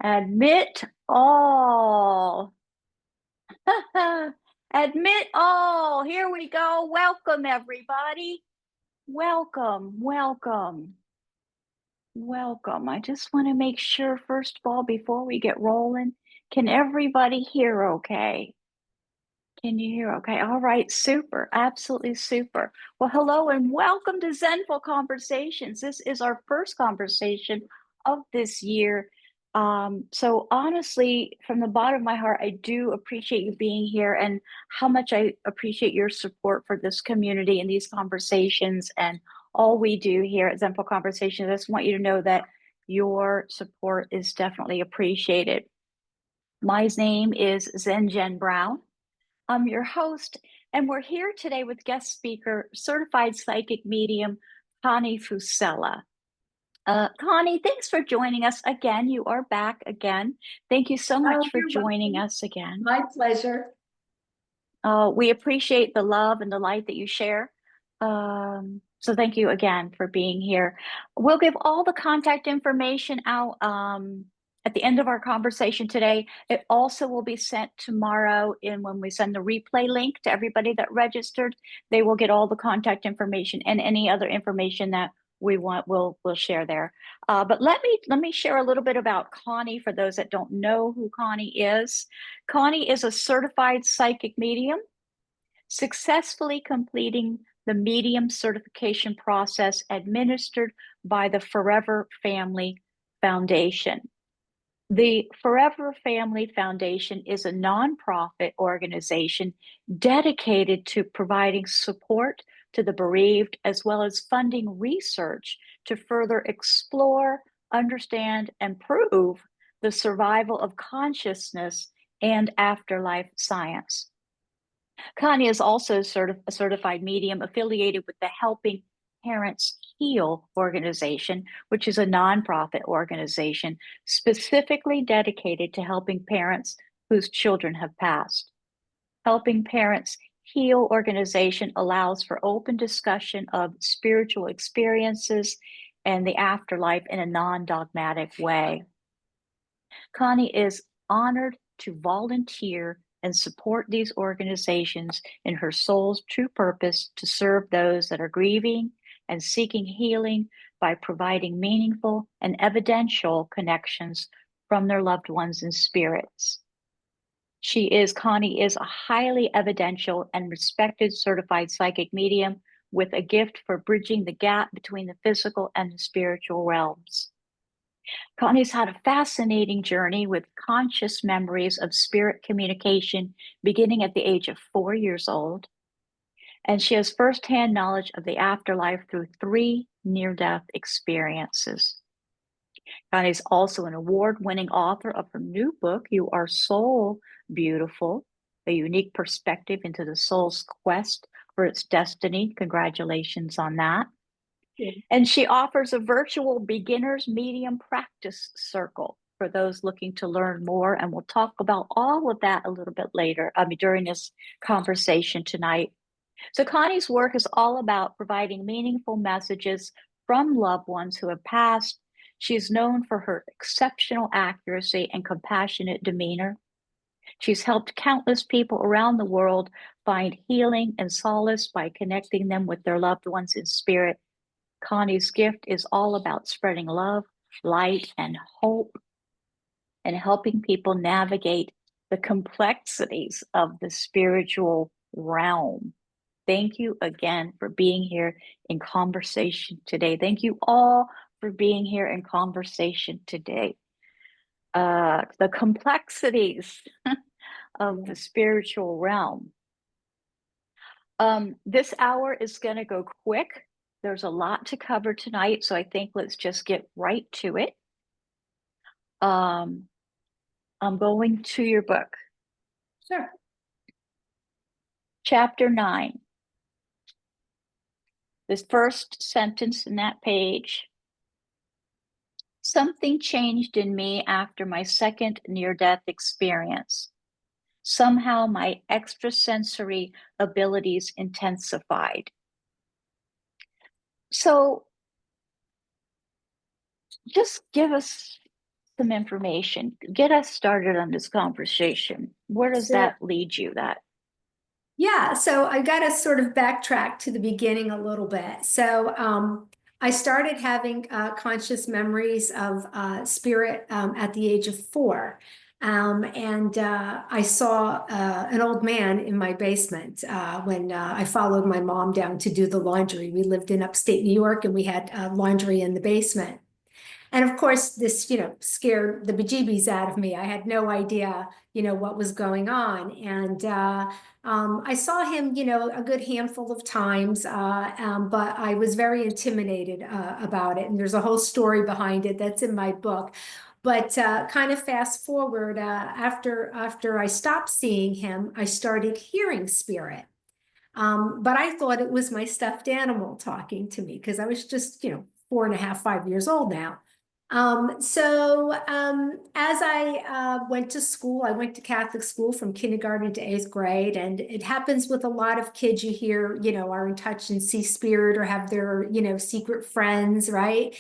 Admit all. Admit all. Here we go. Welcome, everybody. Welcome, welcome, welcome. I just want to make sure, first of all, before we get rolling, can everybody hear okay? Can you hear okay? All right, super, absolutely super. Well, hello and welcome to Zenful Conversations. This is our first conversation of this year. So honestly, from the bottom of my heart, I do appreciate you being here and how much I appreciate your support for this community and these conversations and all we do here at Zenful Conversations. I just want you to know that your support is definitely appreciated. My name is ZenJen Brown. I'm your host, and we're here today with guest speaker, certified psychic medium, Connie Fusella. Connie, thanks for joining us again. You are back again. Thank you so much Oh, for you're joining welcome. us again. My pleasure. We appreciate the love and the light that you share. So thank you again for being here. We'll give all the contact information out at the end of our conversation today. It also will be sent tomorrow when we send the replay link to everybody that registered. They will get all the contact information and any other information that we want, we'll share there. But let me share a little bit about Connie for those that don't know who Connie is. Connie is a certified psychic medium, successfully completing the medium certification process administered by the Forever Family Foundation. The Forever Family Foundation is a nonprofit organization dedicated to providing support to the bereaved, as well as funding research to further explore, understand, and prove the survival of consciousness and afterlife science. Connie is also a certified medium affiliated with the Helping Parents Heal organization, which is a nonprofit organization specifically dedicated to helping parents whose children have passed. Helping Parents Heal organization allows for open discussion of spiritual experiences and the afterlife in a non-dogmatic way. Connie is honored to volunteer and support these organizations in her soul's true purpose to serve those that are grieving and seeking healing by providing meaningful and evidential connections from their loved ones and spirits. Connie is a highly evidential and respected certified psychic medium with a gift for bridging the gap between the physical and the spiritual realms. Connie's had a fascinating journey with conscious memories of spirit communication beginning at the age of 4 years old. And she has firsthand knowledge of the afterlife through 3 near-death experiences. Connie's also an award-winning author of her new book, You Are Soul Beautiful, a unique perspective into the soul's quest for its destiny. Congratulations on that. And she offers a virtual beginner's medium practice circle for those looking to learn more. And we'll talk about all of that a little bit later, during this conversation tonight. So Connie's work is all about providing meaningful messages from loved ones who have passed. She's known for her exceptional accuracy and compassionate demeanor. She's helped countless people around the world find healing and solace by connecting them with their loved ones in spirit. Connie's gift is all about spreading love, light, and hope, and helping people navigate the complexities of the spiritual realm. Thank you again for being here in conversation today. Thank you all for being here in conversation today. The complexities of the spiritual realm. This hour is going to go quick. There's a lot to cover tonight, so I think let's just get right to it. I'm going to your book. Sure. Chapter 9. This first sentence in that page. Something changed in me after my second near-death experience. Somehow my extrasensory abilities intensified. So just give us some information. Get us started on this conversation. Where does Sure. that lead you? That Yeah, so I got to sort of backtrack to the beginning a little bit. So I started having conscious memories of spirit at the age of 4. And I saw an old man in my basement when I followed my mom down to do the laundry. We lived in upstate New York and we had laundry in the basement. And of course, this, scared the bejeebies out of me. I had no idea, what was going on. And I saw him, a good handful of times, but I was very intimidated about it. And there's a whole story behind it that's in my book. But kind of fast forward, after I stopped seeing him, I started hearing spirit. But I thought it was my stuffed animal talking to me because I was just, 4.5, 5 years old now. As I went to school, I went to Catholic school from kindergarten to 8th grade, and it happens with a lot of kids you hear, are in touch and see spirit or have their, secret friends, right?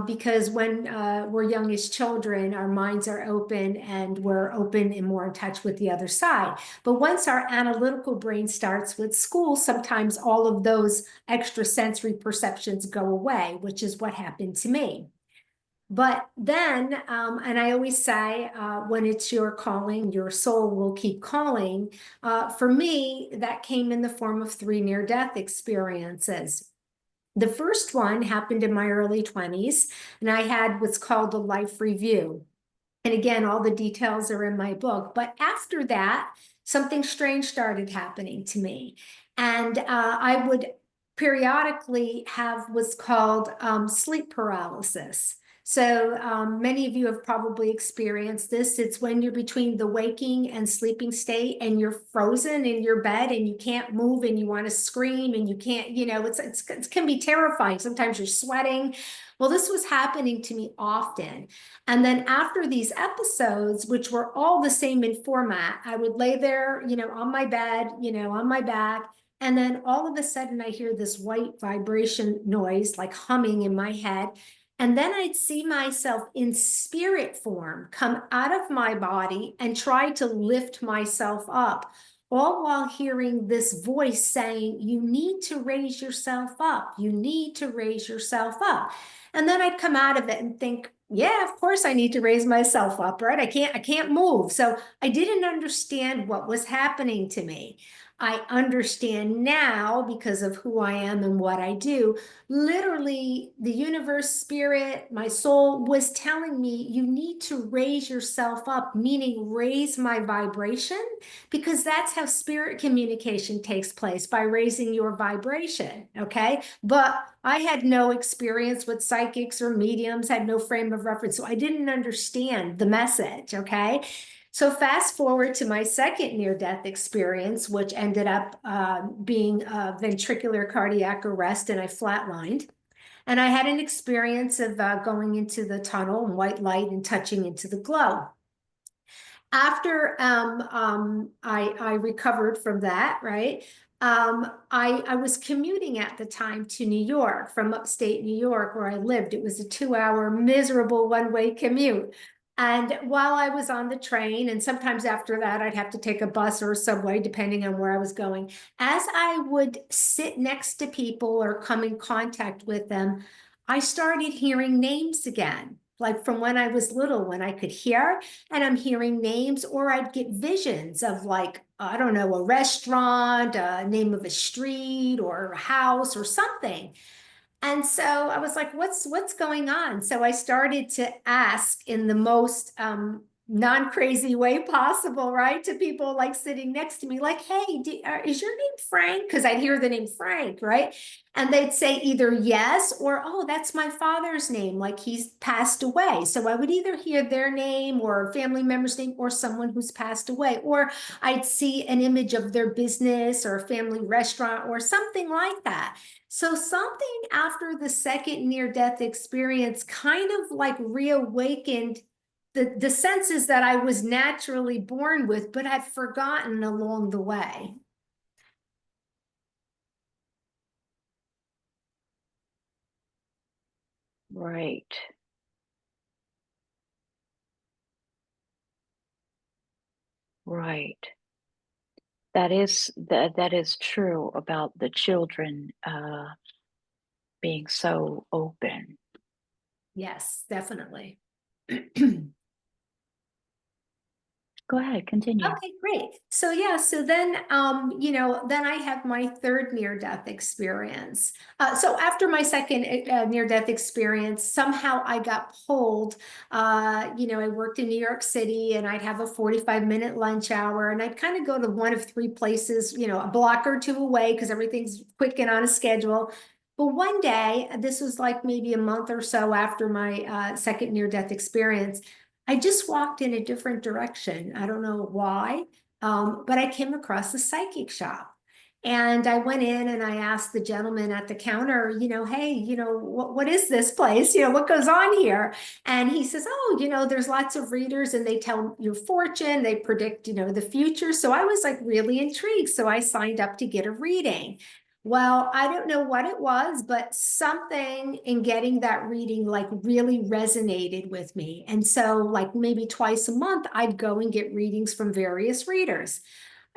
Because when we're young as children, our minds are open and we're open and more in touch with the other side. But once our analytical brain starts with school, sometimes all of those extrasensory perceptions go away, which is what happened to me. But then, and I always say, when it's your calling, your soul will keep calling. For me, that came in the form of 3 near-death experiences. The first one happened in my early 20s, and I had what's called a life review. And again, all the details are in my book. But after that, something strange started happening to me. And I would periodically have what's called sleep paralysis. So many of you have probably experienced this. It's when you're between the waking and sleeping state and you're frozen in your bed and you can't move and you want to scream and you can't, it can be terrifying. Sometimes you're sweating. Well, this was happening to me often. And then after these episodes, which were all the same in format, I would lay there, on my bed, on my back. And then all of a sudden I hear this white vibration noise, like humming in my head. And then I'd see myself in spirit form come out of my body and try to lift myself up, all while hearing this voice saying, you need to raise yourself up. You need to raise yourself up. And then I'd come out of it and think, yeah, of course I need to raise myself up, right? I can't move. So I didn't understand what was happening to me. I understand now because of who I am and what I do. Literally, the universe, spirit, my soul was telling me, you need to raise yourself up, meaning raise my vibration, because that's how spirit communication takes place, by raising your vibration, okay? But I had no experience with psychics or mediums, had no frame of reference, so I didn't understand the message, okay? So fast forward to my second near-death experience, which ended up being a ventricular cardiac arrest, and I flatlined. And I had an experience of going into the tunnel and white light and touching into the glow. After I recovered from that, right? I was commuting at the time to New York from upstate New York where I lived. It was a 2-hour miserable one-way commute. And while I was on the train, and sometimes after that, I'd have to take a bus or a subway, depending on where I was going. As I would sit next to people or come in contact with them, I started hearing names again, like from when I was little, when I could hear, and I'm hearing names, or I'd get visions of, like, I don't know, a restaurant, a name of a street or a house or something. And so I was like, what's going on? So I started to ask in the most non-crazy way possible, right? To people like sitting next to me, like, hey, is your name Frank? Because I'd hear the name Frank, right? And they'd say either yes or, oh, that's my father's name, like he's passed away. So I would either hear their name or a family member's name or someone who's passed away, or I'd see an image of their business or a family restaurant or something like that. So something after the second near-death experience kind of like reawakened the senses that I was naturally born with, but had forgotten along the way. right. Right. That is true about the children being so open. Yes, definitely. Go ahead, continue. Okay, great. So yeah, so then then I have my third near-death experience. So after my second near-death experience, somehow I got pulled. I worked in New York City and I'd have a 45-minute lunch hour and I'd kind of go to one of three places, a block or two away because everything's quick and on a schedule. But one day, this was like maybe a month or so after my second near-death experience, I just walked in a different direction. I don't know why, but I came across a psychic shop. And I went in and I asked the gentleman at the counter, hey, what is this place? What goes on here? And he says, oh, there's lots of readers and they tell your fortune, they predict, the future. So I was like really intrigued. So I signed up to get a reading. Well, I don't know what it was, but something in getting that reading like really resonated with me. And so like maybe twice a month, I'd go and get readings from various readers.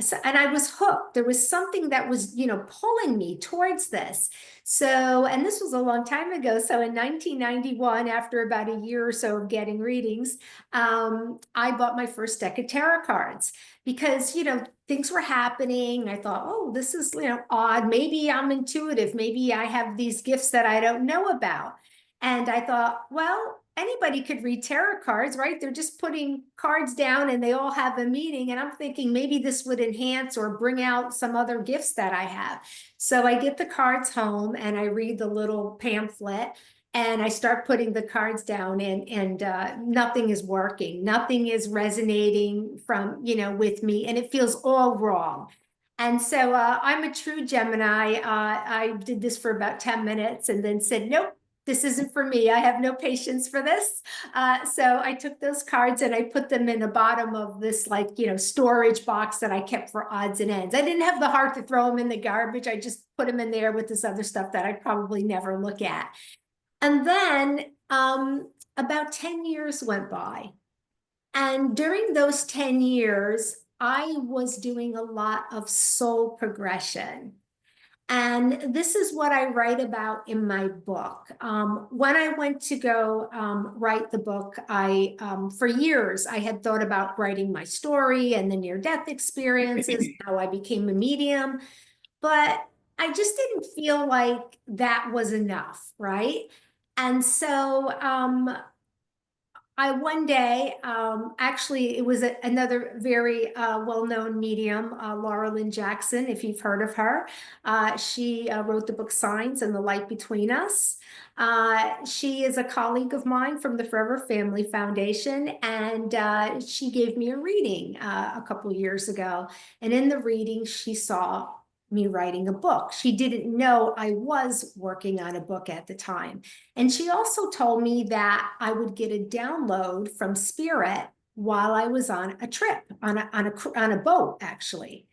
So, and I was hooked. There was something that was, pulling me towards this. So, and this was a long time ago. So in 1991, after about a year or so of getting readings, I bought my first deck of tarot cards because, things were happening. I thought, oh, this is, odd. Maybe I'm intuitive. Maybe I have these gifts that I don't know about. And I thought, well, anybody could read tarot cards, right? They're just putting cards down and they all have a meaning. And I'm thinking maybe this would enhance or bring out some other gifts that I have. So I get the cards home and I read the little pamphlet and I start putting the cards down and nothing is working. Nothing is resonating from, with me, and it feels all wrong. And so I'm a true Gemini. I did this for about 10 minutes and then said, nope, this isn't for me. I have no patience for this. So I took those cards and I put them in the bottom of this storage box that I kept for odds and ends. I didn't have the heart to throw them in the garbage. I just put them in there with this other stuff that I'd probably never look at. And then about 10 years went by. And during those 10 years, I was doing a lot of soul progression. And this is what I write about in my book. When I went to go write the book, for years, I had thought about writing my story and the near-death experiences, how I became a medium, but I just didn't feel like that was enough, right? And so I one day, actually, it was another very well-known medium, Laura Lynn Jackson, if you've heard of her. She wrote the book Signs and the Light Between Us. She is a colleague of mine from the Forever Family Foundation, and she gave me a reading a couple years ago. And in the reading, she saw me writing a book. She didn't know I was working on a book at the time. And she also told me that I would get a download from Spirit while I was on a trip, on a boat, actually.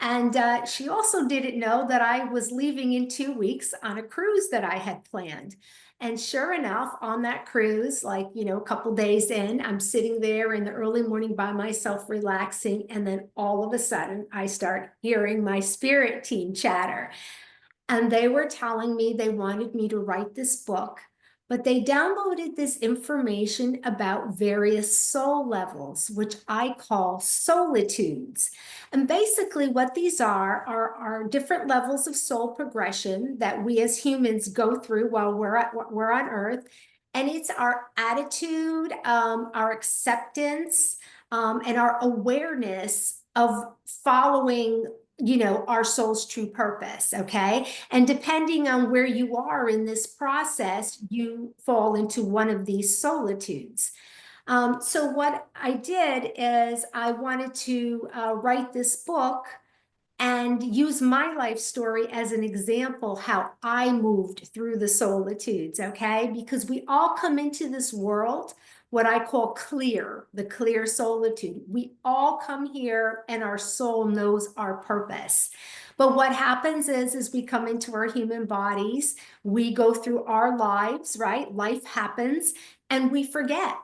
And she also didn't know that I was leaving in 2 weeks on a cruise that I had planned. And sure enough, on that cruise, like, a couple days in, I'm sitting there in the early morning by myself, relaxing. And then all of a sudden, I start hearing my spirit team chatter. And they were telling me they wanted me to write this book, but they downloaded this information about various soul levels, which I call solitudes. And basically what these are different levels of soul progression that we as humans go through while we're on Earth. And it's our attitude, our acceptance, and our awareness of following our soul's true purpose, okay? And depending on where you are in this process, you fall into one of these solitudes. So what I did is I wanted to write this book and use my life story as an example how I moved through the solitudes, okay? Because we all come into this world what I call clear, the clear solitude. We all come here and our soul knows our purpose. But what happens is we come into our human bodies, we go through our lives, right? Life happens and we forget.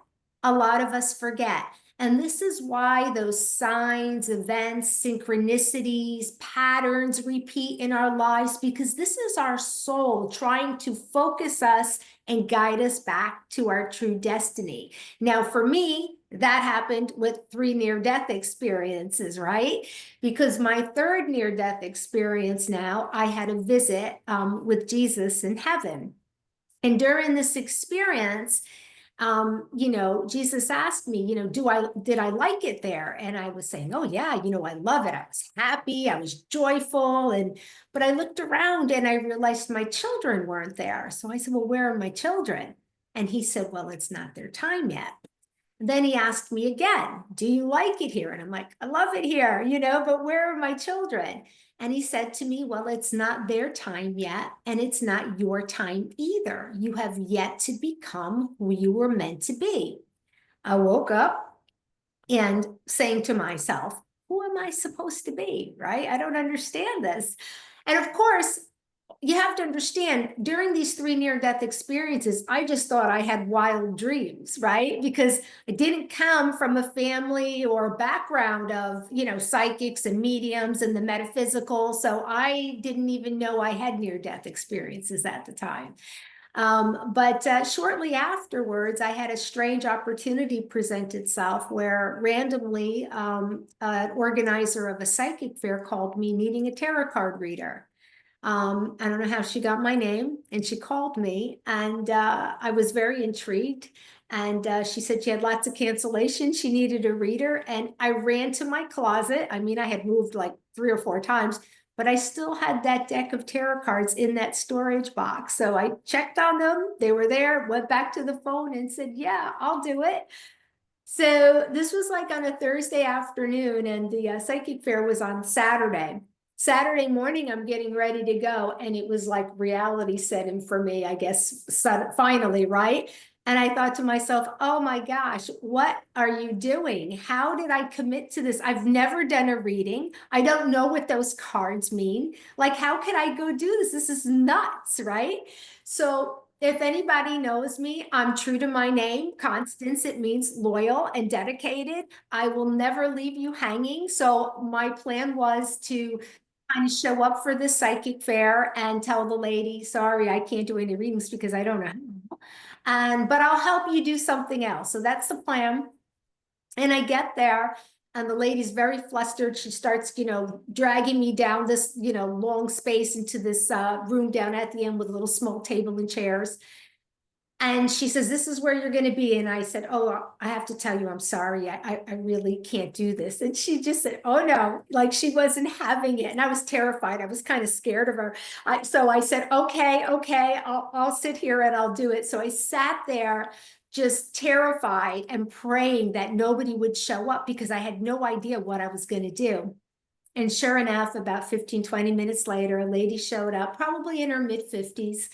A lot of us forget. And this is why those signs, events, synchronicities, patterns repeat in our lives, because this is our soul trying to focus us and guide us back to our true destiny. Now, for me, that happened with 3 near-death experiences, right? Because my 3rd near-death experience now, I had a visit with Jesus in heaven. And during this experience, Jesus asked me, did I like it there? And I was saying, oh yeah, I love it. I was happy, I was joyful. But I looked around and I realized my children weren't there. So I said, well, where are my children? And he said, well, it's not their time yet. Then he asked me again, do you like it here? And I'm like, I love it here, but where are my children? And he said to me, well, it's not their time yet, and it's not your time either. You have yet to become who you were meant to be. I woke up and saying to myself, who am I supposed to be, right? I don't understand this. And of course, you have to understand, during these 3 near-death experiences, I just thought I had wild dreams, right? Because I didn't come from a family or background of, psychics and mediums and the metaphysical. So I didn't even know I had near-death experiences at the time. But shortly afterwards, I had a strange opportunity present itself where randomly an organizer of a psychic fair called me needing a tarot card reader. I don't know how she got my name, and she called me, and I was very intrigued. And she said she had lots of cancellations. She needed a reader, and I ran to my closet. I mean, I had moved like 3 or 4 times, but I still had that deck of tarot cards in that storage box. So I checked on them. They were there, went back to the phone and said, yeah, I'll do it. So this was like on a Thursday afternoon, and the psychic fair was on Saturday. Saturday morning, I'm getting ready to go, and it was like reality set in for me, I guess, finally, right? And I thought to myself, oh my gosh, what are you doing? How did I commit to this? I've never done a reading. I don't know what those cards mean. Like, how can I go do this? This is nuts, right? So if anybody knows me, I'm true to my name, Constance. It means loyal and dedicated. I will never leave you hanging. So my plan was to kind of show up for the psychic fair and tell the lady, sorry, I can't do any readings because I don't know. But I'll help you do something else. So that's the plan. And I get there, and the lady's very flustered. She starts, dragging me down this, long space into this room down at the end with a little small table and chairs. And she says, this is where you're going to be. And I said, oh, I have to tell you, I'm sorry. I really can't do this. And she just said, oh, no, like she wasn't having it. And I was terrified. I was kind of scared of her. So I said, okay, I'll sit here and I'll do it. So I sat there just terrified and praying that nobody would show up because I had no idea what I was going to do. And sure enough, about 15, 20 minutes later, a lady showed up, probably in her mid-50s,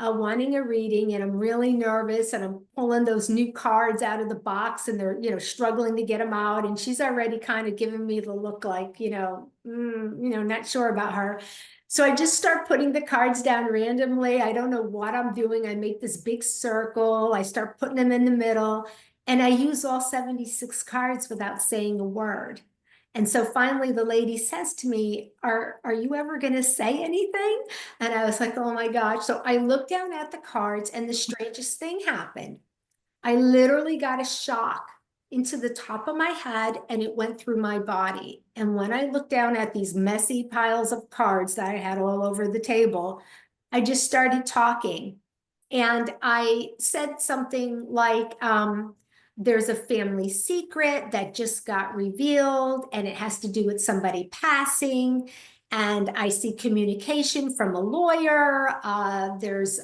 wanting a reading, and I'm really nervous, and I'm pulling those new cards out of the box, and they're, struggling to get them out. And she's already kind of giving me the look like, not sure about her. So I just start putting the cards down randomly. I don't know what I'm doing. I make this big circle. I start putting them in the middle, and I use all 76 cards without saying a word. And so finally the lady says to me, are you ever going to say anything? And I was like, oh my gosh. So I looked down at the cards, and the strangest thing happened. I literally got a shock into the top of my head, and it went through my body. And when I looked down at these messy piles of cards that I had all over the table, I just started talking. And I said something like, there's a family secret that just got revealed, and it has to do with somebody passing. And I see communication from a lawyer. There's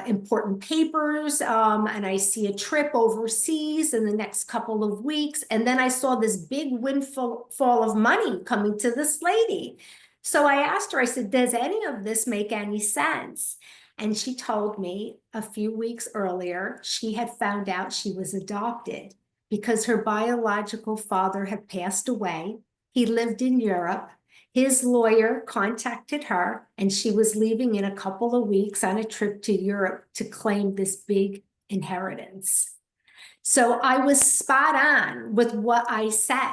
important papers, and I see a trip overseas in the next couple of weeks. And then I saw this big windfall of money coming to this lady. So I asked her, I said, does any of this make any sense? And she told me a few weeks earlier, she had found out she was adopted because her biological father had passed away. He lived in Europe. His lawyer contacted her, and she was leaving in a couple of weeks on a trip to Europe to claim this big inheritance. So I was spot on with what I said.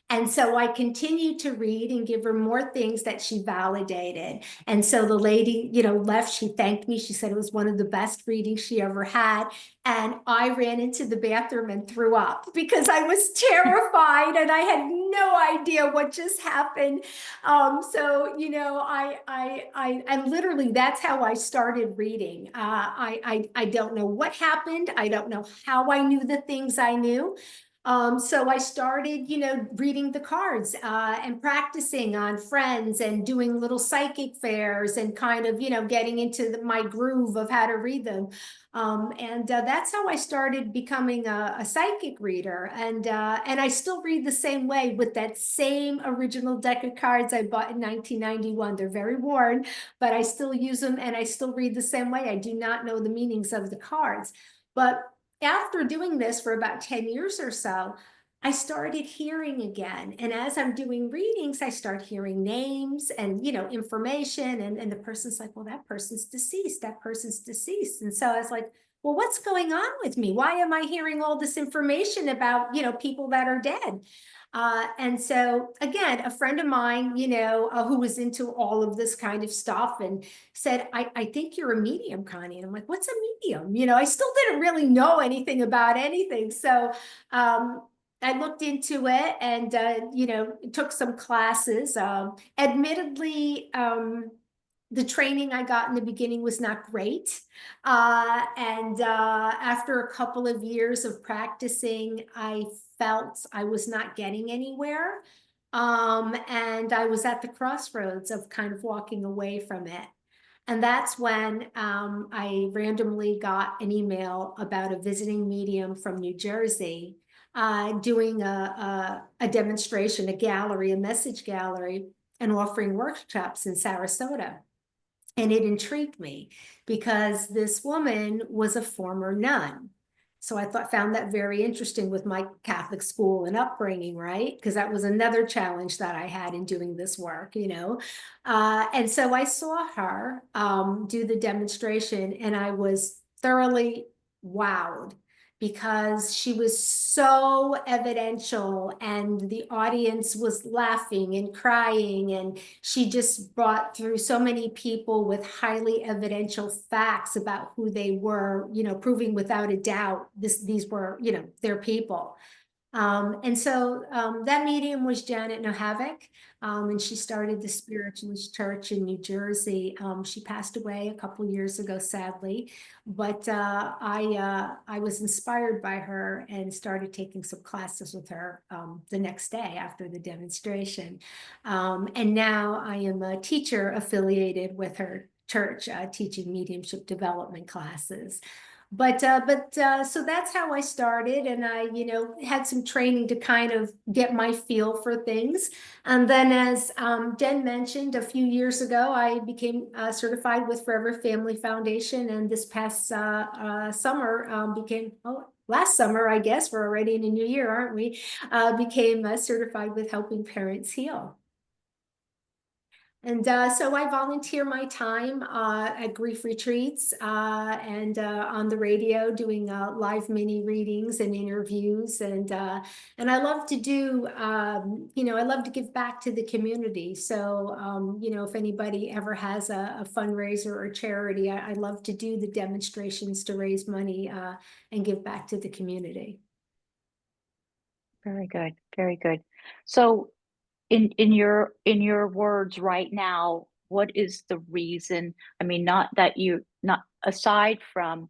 And so I continued to read and give her more things that she validated. And so the lady, left. She thanked me. She said it was one of the best readings she ever had. And I ran into the bathroom and threw up because I was terrified and I had no idea what just happened. I literally, that's how I started reading. I don't know what happened. I don't know how I knew the things I knew. So I started, reading the cards and practicing on friends and doing little psychic fairs and kind of, getting into my groove of how to read them. And that's how I started becoming a psychic reader. And I still read the same way with that same original deck of cards I bought in 1991. They're very worn, but I still use them and I still read the same way. I do not know the meanings of the cards. But after doing this for about 10 years or so, I started hearing again. And as I'm doing readings, I start hearing names and, information. And the person's like, well, that person's deceased. That person's deceased. And so I was like, well, what's going on with me? Why am I hearing all this information about, people that are dead? And so again, a friend of mine, who was into all of this kind of stuff and said, I think you're a medium, Connie. And I'm like, what's a medium? I still didn't really know anything about anything. So I looked into it and, took some classes. Admittedly, the training I got in the beginning was not great. And after a couple of years of practicing, I felt I was not getting anywhere. And I was at the crossroads of kind of walking away from it. And that's when I randomly got an email about a visiting medium from New Jersey doing a demonstration, a gallery, a message gallery, and offering workshops in Sarasota. And it intrigued me because this woman was a former nun. So I found that very interesting with my Catholic school and upbringing, right? Because that was another challenge that I had in doing this work, And so I saw her do the demonstration and I was thoroughly wowed because she was so evidential and the audience was laughing and crying, and she just brought through so many people with highly evidential facts about who they were, proving without a doubt these were, their people. And so that medium was Janet Nohavec, and she started the Spiritualist Church in New Jersey. She passed away a couple years ago, sadly, but I was inspired by her and started taking some classes with her the next day after the demonstration. And now I am a teacher affiliated with her church, teaching mediumship development classes. So that's how I started, and I, had some training to kind of get my feel for things. And then, as Jen mentioned, a few years ago, I became certified with Forever Family Foundation, and this past summer last summer, I guess, we're already in a new year, aren't we? Became certified with Helping Parents Heal. And so I volunteer my time at grief retreats and on the radio doing live mini readings and interviews. And I love to do, I love to give back to the community. So, if anybody ever has a fundraiser or charity, I love to do the demonstrations to raise money and give back to the community. Very good. Very good. So in your words right now, what is the reason? I mean, not aside from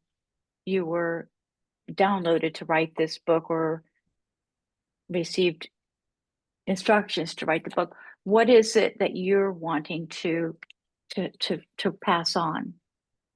you were downloaded to write this book or received instructions to write the book, what is it that you're wanting to pass on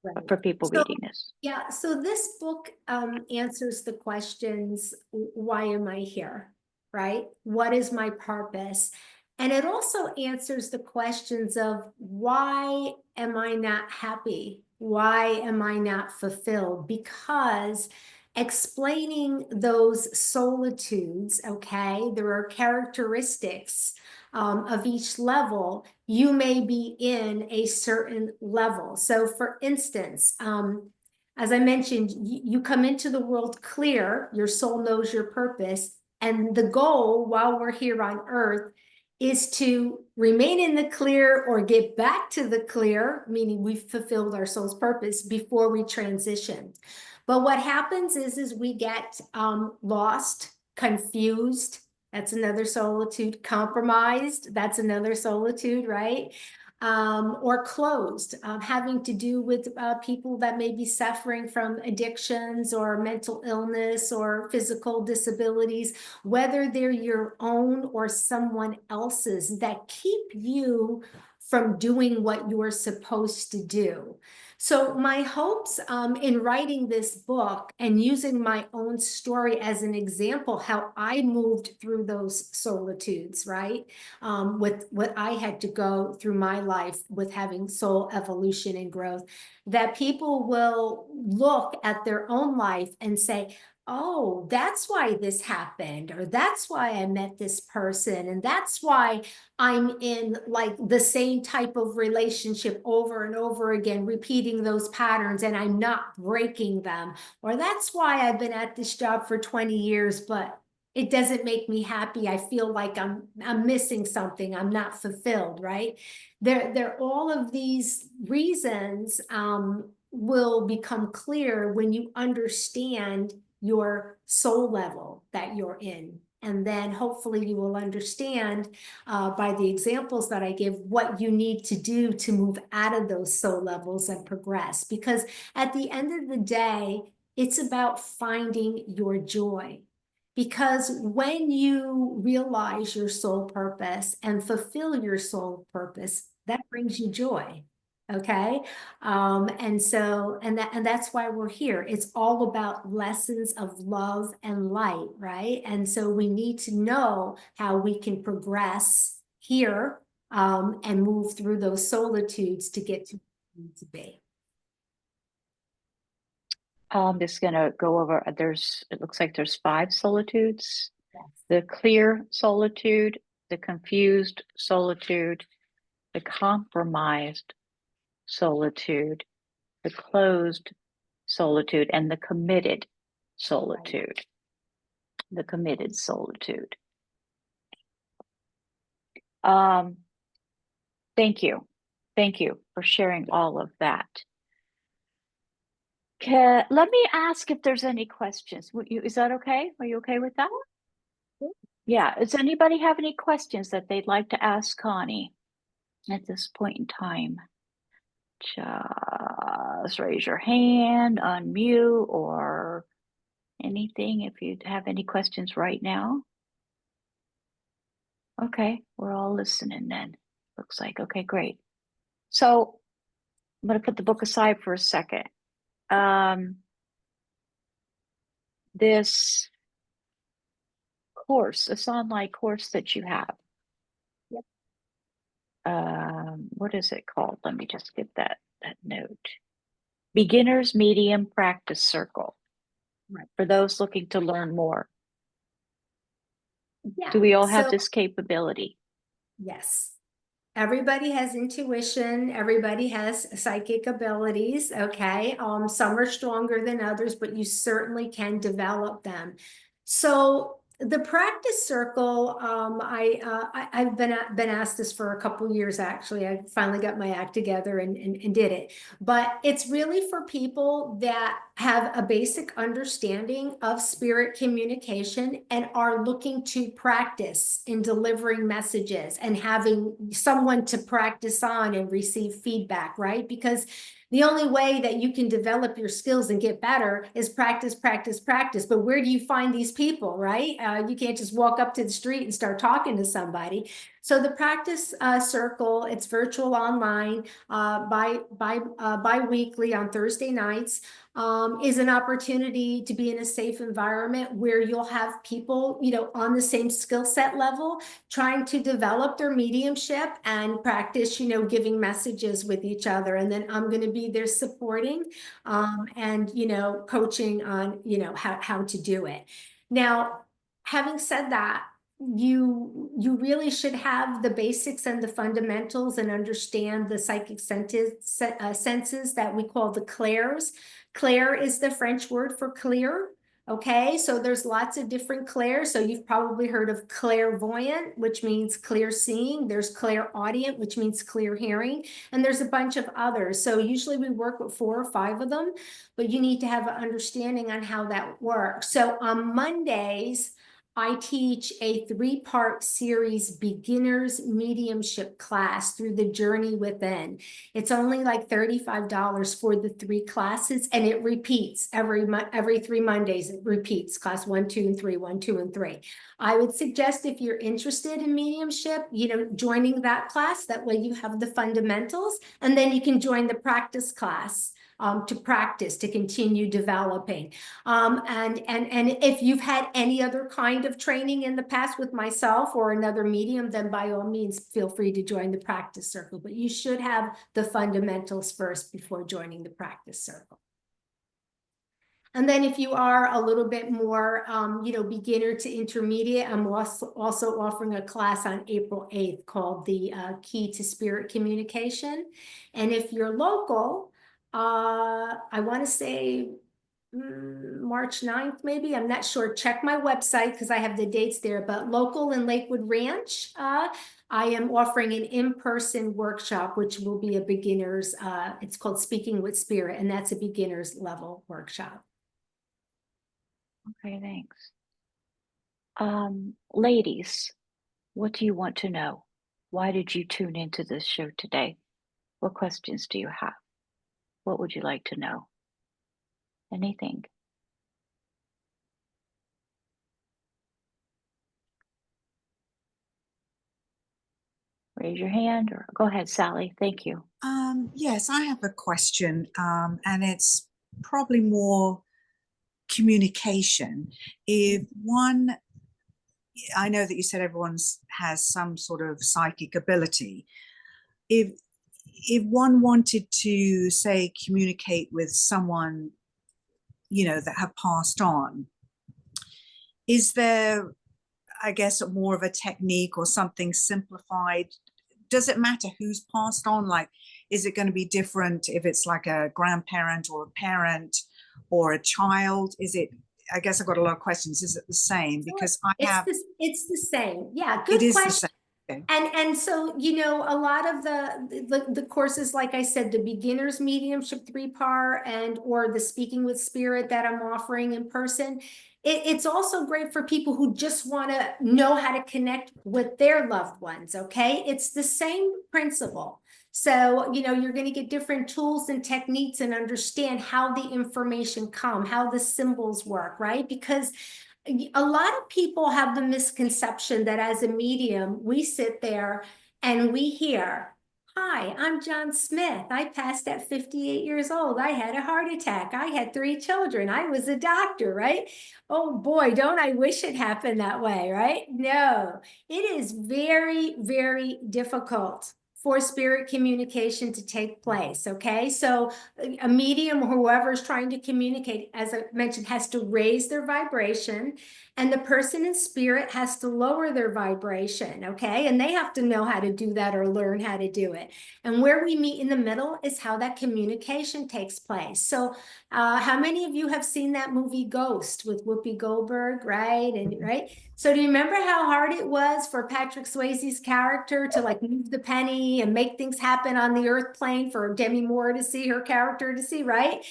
Right. for people So, reading this? yeah, so this book answers the questions, why am I here, right? What is my purpose? And it also answers the questions of why am I not happy? Why am I not fulfilled? Because explaining those solitudes, okay, there are characteristics of each level. You may be in a certain level. So for instance, As I mentioned, you come into the world clear, your soul knows your purpose, and the goal while we're here on earth is to remain in the clear or get back to the clear, meaning we've fulfilled our soul's purpose before we transition. But what happens is we get lost, confused. That's another solitude. Compromised. That's another solitude, right? Or closed, having to do with people that may be suffering from addictions or mental illness or physical disabilities, whether they're your own or someone else's, that keep you from doing what you're supposed to do. So my hopes in writing this book and using my own story as an example, how I moved through those solitudes, right? With what I had to go through my life with having soul evolution and growth, that people will look at their own life and say, oh, that's why this happened, or that's why I met this person, and that's why I'm in like the same type of relationship over and over again, repeating those patterns, and I'm not breaking them. Or that's why I've been at this job for 20 years, but it doesn't make me happy. I feel like I'm missing something. I'm not fulfilled, right? There all of these reasons will become clear when you understand your soul level that you're in. And then hopefully you will understand by the examples that I give what you need to do to move out of those soul levels and progress. Because at the end of the day, it's about finding your joy. Because when you realize your soul purpose and fulfill your soul purpose, that brings you joy. Okay. And that's why we're here. It's all about lessons of love and light, right? And so we need to know how we can progress here and move through those solitudes to get to where we need to be. I'm just going to go over, it looks like there's 5 solitudes. Yes. The clear solitude, the confused solitude, the compromised solitude, the closed solitude, and the committed solitude. The committed solitude. Thank you. Thank you for sharing all of that. Let me ask if there's any questions. Is that okay? Are you okay with that? Yeah. Does anybody have any questions that they'd like to ask Connie at this point in time? Just raise your hand, unmute, or anything if you have any questions right now. Okay, we're all listening then. Looks like, okay, great. So I'm going to put the book aside for a second. This course, this online course that you have, Yep. what is it called? Let me just get that note. Beginner's Medium Practice Circle. Right. For those looking to learn more. Yeah. Do we all have this capability? Yes. Everybody has intuition. Everybody has psychic abilities. Okay. Some are stronger than others, but you certainly can develop them. So the practice circle, I've been asked this for a couple of years, actually. I finally got my act together and did it. But it's really for people that have a basic understanding of spirit communication and are looking to practice in delivering messages and having someone to practice on and receive feedback, right? Because the only way that you can develop your skills and get better is practice, practice, practice. But where do you find these people, right? You can't just walk up to the street and start talking to somebody. So the practice circle, it's virtual online, bi-weekly on Thursday nights, is an opportunity to be in a safe environment where you'll have people, on the same skill set level, trying to develop their mediumship and practice, giving messages with each other. And then I'm going to be there supporting, and, coaching on, how to do it. Now, having said that, you really should have the basics and the fundamentals and understand the psychic senses that we call the clairs Clair is the French word for clear. Okay, so there's lots of different clairs. So you've probably heard of clairvoyant, which means clear seeing. There's clairaudient, which means clear hearing. And there's a bunch of others. So usually we work with 4 or 5 of them, but you need to have an understanding on how that works. So on Mondays, I teach a 3-part series beginners mediumship class through the journey within. It's only like $35 for the 3 classes, and it repeats every 3 Mondays. It repeats class 1, 2, and 3, 1, 2, and 3. I would suggest if you're interested in mediumship, joining that class. That way you have the fundamentals, and then you can join the practice class. To practice, to continue developing. And if you've had any other kind of training in the past with myself or another medium, then by all means, feel free to join the practice circle. But you should have the fundamentals first before joining the practice circle. And then if you are a little bit more, beginner to intermediate, I'm also offering a class on April 8th called the Key to Spirit Communication. And if you're local, I want to say March 9th, maybe. I'm not sure. Check my website because I have the dates there. But local in Lakewood Ranch, I am offering an in-person workshop, which will be a beginner's, it's called Speaking with Spirit, and that's a beginner's level workshop. Okay, thanks. Ladies, what do you want to know? Why did you tune into this show today? What questions do you have? What would you like to know? Anything? Raise your hand or go ahead, Sally. Thank you. Yes, I have a question, and it's probably more communication. If one, I know that you said everyone has some sort of psychic ability. If one wanted to, say, communicate with someone, that have passed on, is there, I guess, more of a technique or something simplified? Does it matter who's passed on? Like, is it going to be different if it's like a grandparent or a parent or a child? Is it, I guess I've got a lot of questions. Is it the same? Because It's the same. Yeah, it good is the question. same. Okay. And so, a lot of the courses, like I said, the beginner's mediumship 3-part or the speaking with spirit that I'm offering in person, it's also great for people who just want to know how to connect with their loved ones. Okay, it's the same principle. So, you're going to get different tools and techniques and understand how the information come, how the symbols work, right? Because a lot of people have the misconception that as a medium, we sit there and we hear, "Hi, I'm John Smith. I passed at 58 years old. I had a heart attack. I had 3 children. I was a doctor," right? Oh boy, don't I wish it happened that way, right? No, it is very, very difficult for spirit communication to take place, okay? So a medium or whoever is trying to communicate, as I mentioned, has to raise their vibration, and the person in spirit has to lower their vibration, okay? And they have to know how to do that or learn how to do it. And where we meet in the middle is how that communication takes place. So how many of you have seen that movie Ghost with Whoopi Goldberg, right? And right? So do you remember how hard it was for Patrick Swayze's character to like move the penny and make things happen on the earth plane for Demi Moore to see, her character to see, right?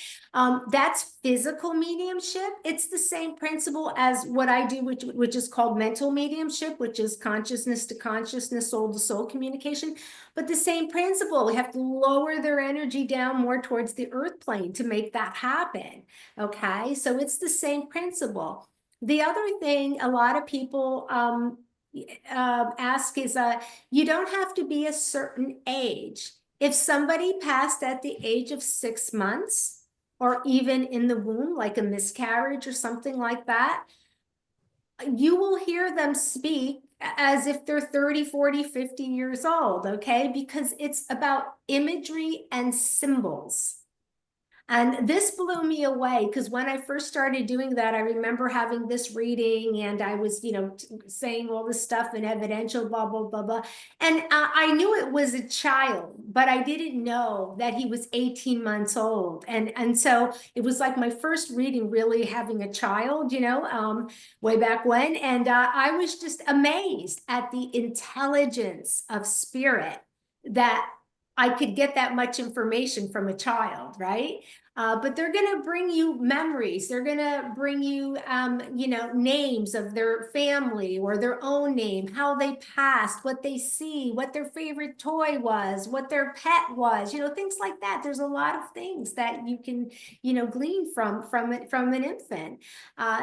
That's physical mediumship. It's the same principle as what I do, which is called mental mediumship, which is consciousness to consciousness, soul to soul communication. But the same principle, we have to lower their energy down more towards the earth plane to make that happen. Okay, so it's the same principle. The other thing a lot of people ask is you don't have to be a certain age. If somebody passed at the age of 6 months, or even in the womb, like a miscarriage or something like that, you will hear them speak as if they're 30, 40, 50 years old, okay? Because it's about imagery and symbols. And this blew me away because when I first started doing that, I remember having this reading and I was, saying all this stuff and evidential, blah, blah, blah, blah. And I knew it was a child, but I didn't know that he was 18 months old. And so it was like my first reading really having a child, way back when. And I was just amazed at the intelligence of spirit that I could get that much information from a child, right? But they're going to bring you memories. They're going to bring you, names of their family or their own name, how they passed, what they see, what their favorite toy was, what their pet was, things like that. There's a lot of things that you can, glean from an infant.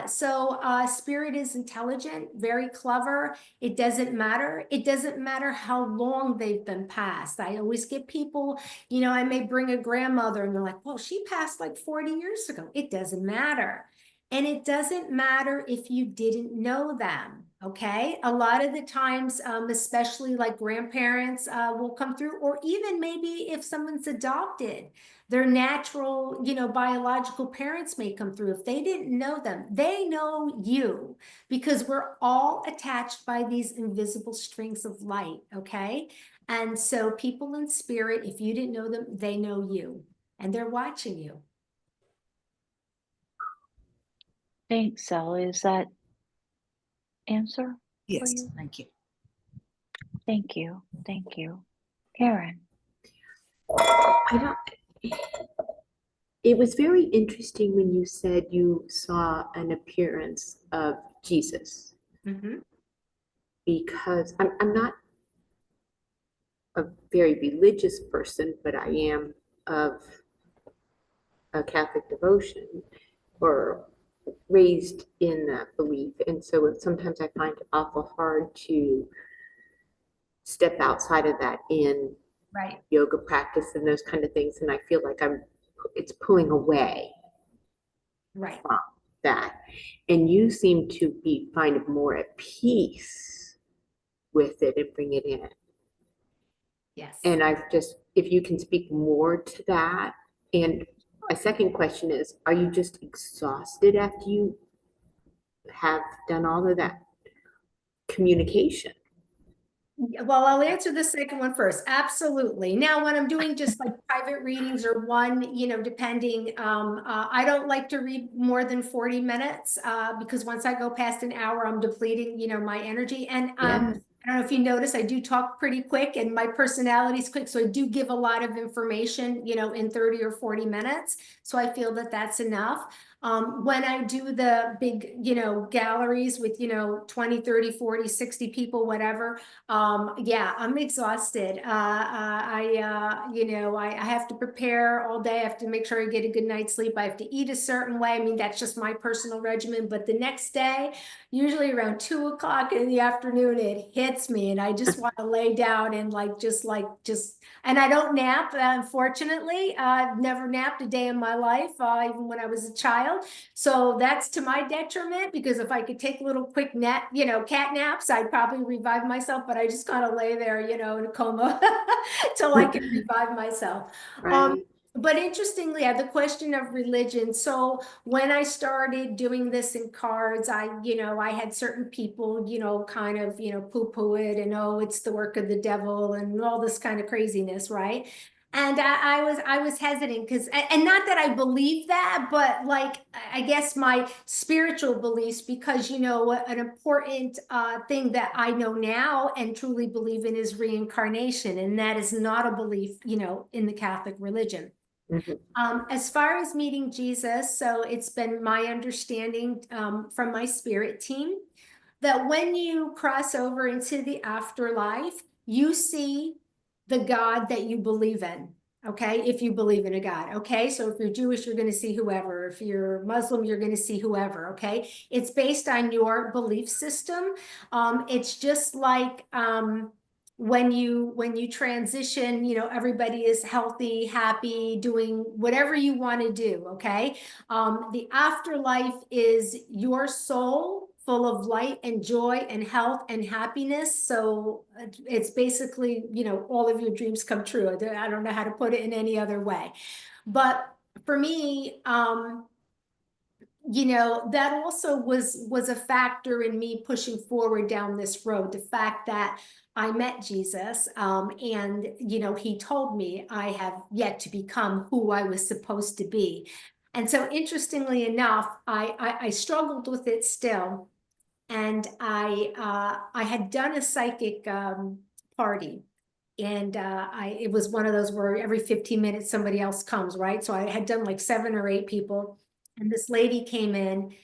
So spirit is intelligent, very clever. It doesn't matter. It doesn't matter how long they've been passed. I always get people, I may bring a grandmother and they're like, well, she passed like 40 years ago. It doesn't matter. And it doesn't matter if you didn't know them. Okay. A lot of the times, especially like grandparents will come through, or even maybe if someone's adopted, their natural, biological parents may come through. If they didn't know them, they know you, because we're all attached by these invisible strings of light. Okay. And so people in spirit, if you didn't know them, they know you and they're watching you. Thanks, Sally. Is that answer? Yes, you? thank you. Thank you. Thank you. Karen. It was very interesting when you said you saw an appearance of Jesus, because I'm not a very religious person, but I am of a Catholic devotion or raised in that belief. And so sometimes I find it awful hard to step outside of that in Right. yoga practice and those kind of things. And I feel like it's pulling away Right. from that. And you seem to be find more at peace with it and bring it in. Yes. And if you can speak more to that. And a second question is, are you just exhausted after you have done all of that communication? Well, I'll answer the second one first. Absolutely. Now, when I'm doing just like private readings or one, depending, I don't like to read more than 40 minutes because once I go past an hour, I'm depleting, my energy. And Yes. I don't know if you notice, I do talk pretty quick and my personality is quick. So I do give a lot of information, in 30 or 40 minutes. So I feel that that's enough. When I do the big, galleries with, 20, 30, 40, 60 people, whatever, yeah, I'm exhausted. I have to prepare all day. I have to make sure I get a good night's sleep. I have to eat a certain way. I mean, that's just my personal regimen. But the next day, usually around 2 o'clock in the afternoon, it hits me and I just want to lay down and and I don't nap, unfortunately. I've never napped a day in my life, even when I was a child. So that's to my detriment, because if I could take little quick cat naps, I'd probably revive myself, but I just kind of lay there, in a coma till I can revive myself. Right. But interestingly, the question of religion. So when I started doing this in cards, I had certain people, kind of, poo-poo it and, oh, it's the work of the devil and all this kind of craziness, right? And I was hesitant because, and not that I believe that, but like, I guess my spiritual beliefs, because, an important thing that I know now and truly believe in is reincarnation. And that is not a belief, in the Catholic religion. As far as meeting Jesus, so it's been my understanding from my spirit team that when you cross over into the afterlife, you see the God that you believe in. Okay, if you believe in a God. Okay, so if you're Jewish, you're going to see whoever. If you're Muslim, you're going to see whoever. Okay, it's based on your belief system. It's just like when you transition, everybody is healthy, happy, doing whatever you want to do. Okay, the afterlife is your soul full of light and joy and health and happiness. So it's basically, all of your dreams come true. I don't know how to put it in any other way. But for me, you know, that also was a factor in me pushing forward down this road. The fact that I met Jesus, and you know, he told me I have yet to become who I was supposed to be. And so, interestingly enough, I struggled with it still, and I had done a psychic party. And it was one of those where every 15 minutes somebody else comes, right? So I had done like 7 or 8 people. And this lady came in,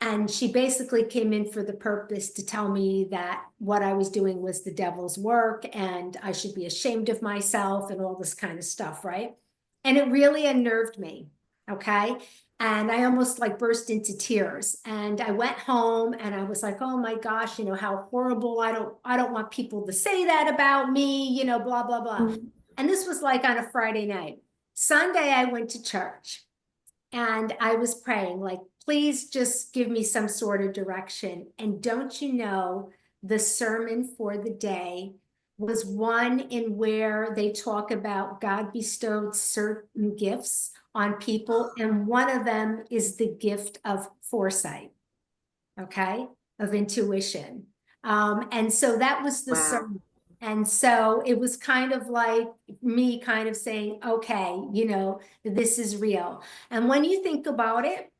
and she basically came in for the purpose to tell me that what I was doing was the devil's work and I should be ashamed of myself and all this kind of stuff, right? And it really unnerved me, okay? And I almost like burst into tears. And I went home and I was like, oh my gosh, you know, how horrible. I don't want people to say that about me, you know, blah, blah, blah. Mm. And this was like on a Friday night. Sunday, I went to church. And I was praying, like, please just give me some sort of direction. And don't you know, the sermon for the day was one in where they talk about God bestowed certain gifts on people. And one of them is the gift of foresight, okay, of intuition. And so that was the Wow. sermon. And so it was kind of like me kind of saying, okay, you know, this is real. And when you think about it,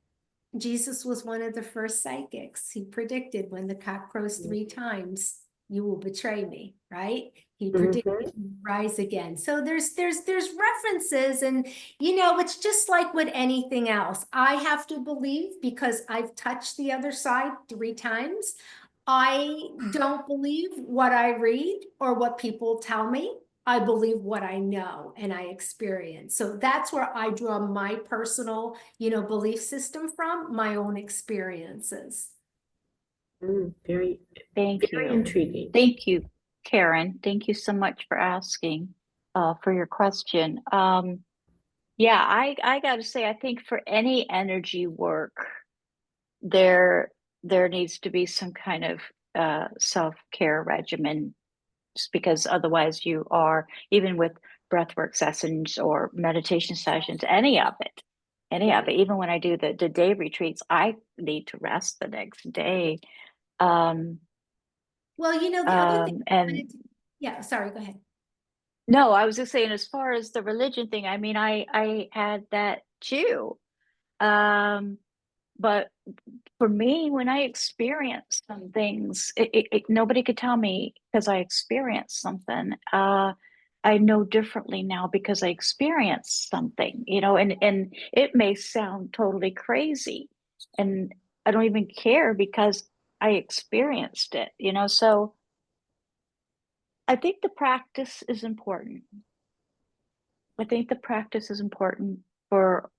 Jesus was one of the first psychics. He predicted when the cock crows 3 times, you will betray me, right? He predicted rise again. So there's references, and you know, it's just like with anything else. I have to believe because I've touched the other side 3 times. I don't believe what I read or what people tell me. I believe what I know and I experience. So that's where I draw my personal, you know, belief system from, my own experiences. Very, Thank very you. intriguing. Thank you, Karen. Thank you so much for asking for your question. Yeah, I got to say, I think for any energy work, there needs to be some kind of self-care regimen, just because otherwise you are, even with breathwork sessions or meditation sessions, any of it, even when I do the day retreats, I need to rest the next day. Well, you know, the other thing, And yeah, sorry, go ahead. no, I was just saying, as far as the religion thing, I mean, I had that too. But for me, when I experienced some things, nobody could tell me because I experienced something. I know differently now because I experienced something, you know, and it may sound totally crazy, and I don't even care because I experienced it, you know. So I think the practice is important. I think the practice is important for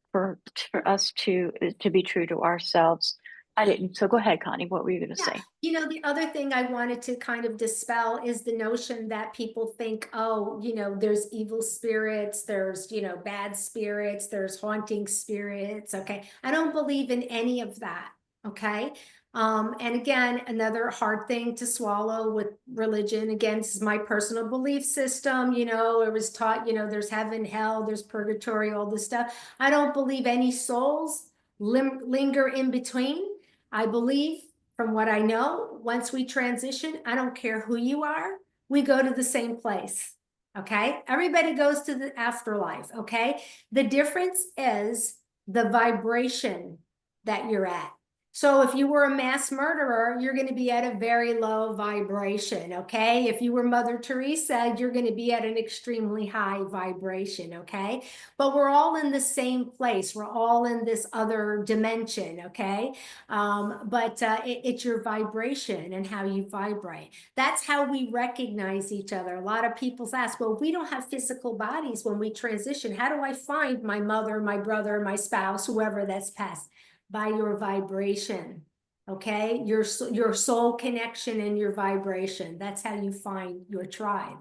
us to be true to ourselves. I didn't. So go ahead, Connie. What were you going to Yeah, say? you know, the other thing I wanted to kind of dispel is the notion that people think, oh, you know, there's evil spirits, there's, you know, bad spirits, there's haunting spirits. Okay. I don't believe in any of that. Okay. And again, another hard thing to swallow with religion, again, this is my personal belief system. You know, it was taught, you know, there's heaven, hell, there's purgatory, all this stuff. I don't believe any souls linger in between. I believe, from what I know, once we transition, I don't care who you are, we go to the same place. Okay. Everybody goes to the afterlife. Okay. The difference is the vibration that you're at. So if you were a mass murderer, you're going to be at a very low vibration, okay? If you were Mother Teresa, you're going to be at an extremely high vibration, okay? But we're all in the same place. We're all in this other dimension, okay? But it's your vibration and how you vibrate. That's how we recognize each other. A lot of people ask, well, we don't have physical bodies when we transition. How do I find my mother, my brother, my spouse, whoever that's passed? By your vibration, okay? Your soul connection and your vibration. That's how you find your tribe.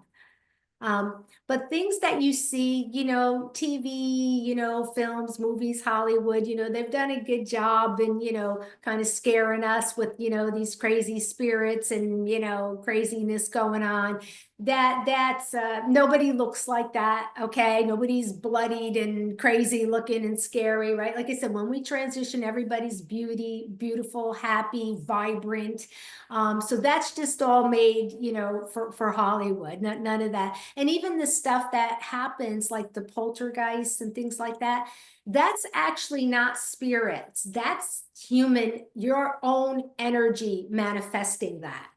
But things that you see, you know, TV, you know, films, movies, Hollywood, you know, they've done a good job in, you know, kind of scaring us with, you know, these crazy spirits and, you know, craziness going on. that's nobody looks like that. Okay, nobody's bloodied and crazy looking and scary, right? Like I said, when we transition, everybody's beautiful, happy, vibrant. So that's just all made, you know, for Hollywood. None of that. And even the stuff that happens, like the poltergeists and things like that, that's actually not spirits. That's human, your own energy manifesting that.